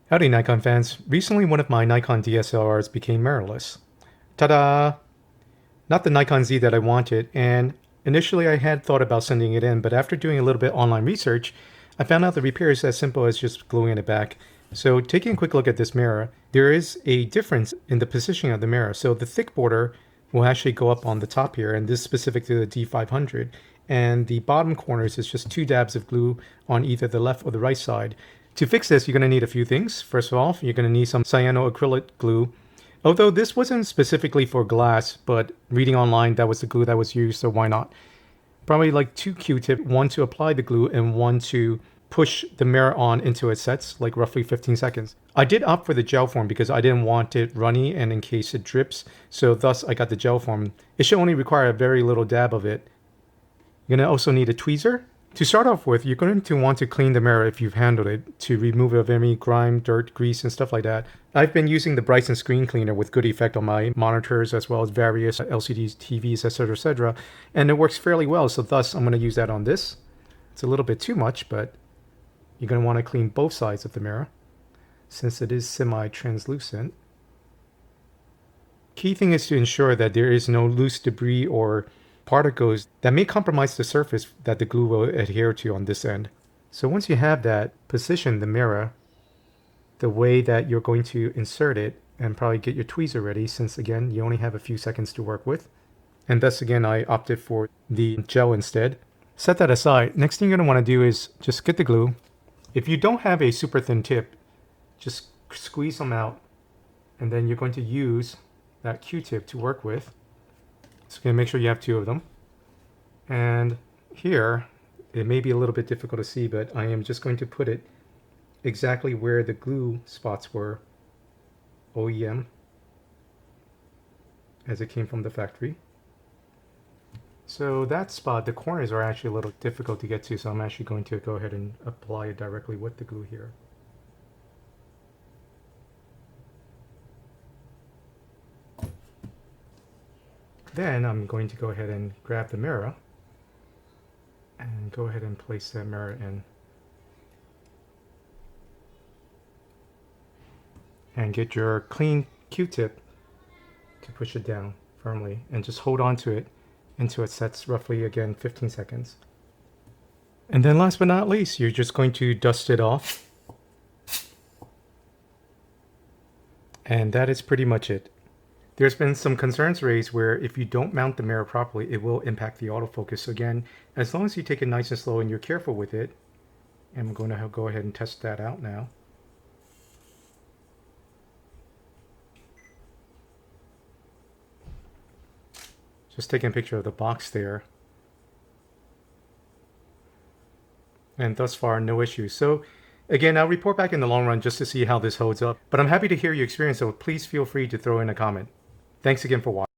Howdy Nikon fans. Recently one of my Nikon DSLRs became mirrorless. Ta-da! Not the Nikon Z that I wanted, and initially I had thought about sending it in, but after doing a little bit online research, I found out the repair is as simple as just gluing it back. So taking a quick look at this mirror, there is a difference in the positioning of the mirror. So the thick border will actually go up on the top here, and this is specific to the D500. And the bottom corners is just 2 dabs of glue on either the left or the right side. To fix this, you're going to need a few things. First of all, you're going to need some cyanoacrylate glue. Although this wasn't specifically for glass, but reading online, that was the glue that was used, so why not? Probably like 2 Q-tips, one to apply the glue and one to push the mirror on until it sets, like roughly 15 seconds. I did opt for the gel form because I didn't want it runny and in case it drips, so thus I got the gel form. It should only require a very little dab of it. You're going to also need a tweezer. To start off with, you're going to want to clean the mirror if you've handled it to remove of any grime, dirt, grease, and stuff like that. I've been using the Bryson screen cleaner with good effect on my monitors as well as various LCDs, TVs, etc., and it works fairly well, so thus I'm going to use that on this. It's a little bit too much, but you're going to want to clean both sides of the mirror since it is semi-translucent. Key thing is to ensure that there is no loose debris or particles that may compromise the surface that the glue will adhere to on this end. So once you have that, position the mirror the way that you're going to insert it and probably get your tweezer ready, since again you only have a few seconds to work with. And thus again I opted for the gel instead. Set that aside. Next thing you're going to want to do is just get the glue. If you don't have a super thin tip, just squeeze them out, and then you're going to use that Q-tip to work with. So going to make sure you have 2 of them. And here, it may be a little bit difficult to see, but I am just going to put it exactly where the glue spots were, OEM, as it came from the factory. So that spot, the corners are actually a little difficult to get to, so I'm actually going to go ahead and apply it directly with the glue here. Then I'm going to go ahead and grab the mirror and go ahead and place that mirror in. And get your clean Q-tip to push it down firmly and just hold on to it until it sets roughly again 15 seconds. And then last but not least, you're just going to dust it off. And that is pretty much it. There's been some concerns raised where if you don't mount the mirror properly, it will impact the autofocus. So again, as long as you take it nice and slow and you're careful with it, and I'm going to go ahead and test that out now. Just taking a picture of the box there. And thus far, no issues. So again, I'll report back in the long run just to see how this holds up. But I'm happy to hear your experience, so please feel free to throw in a comment. Thanks again for watching.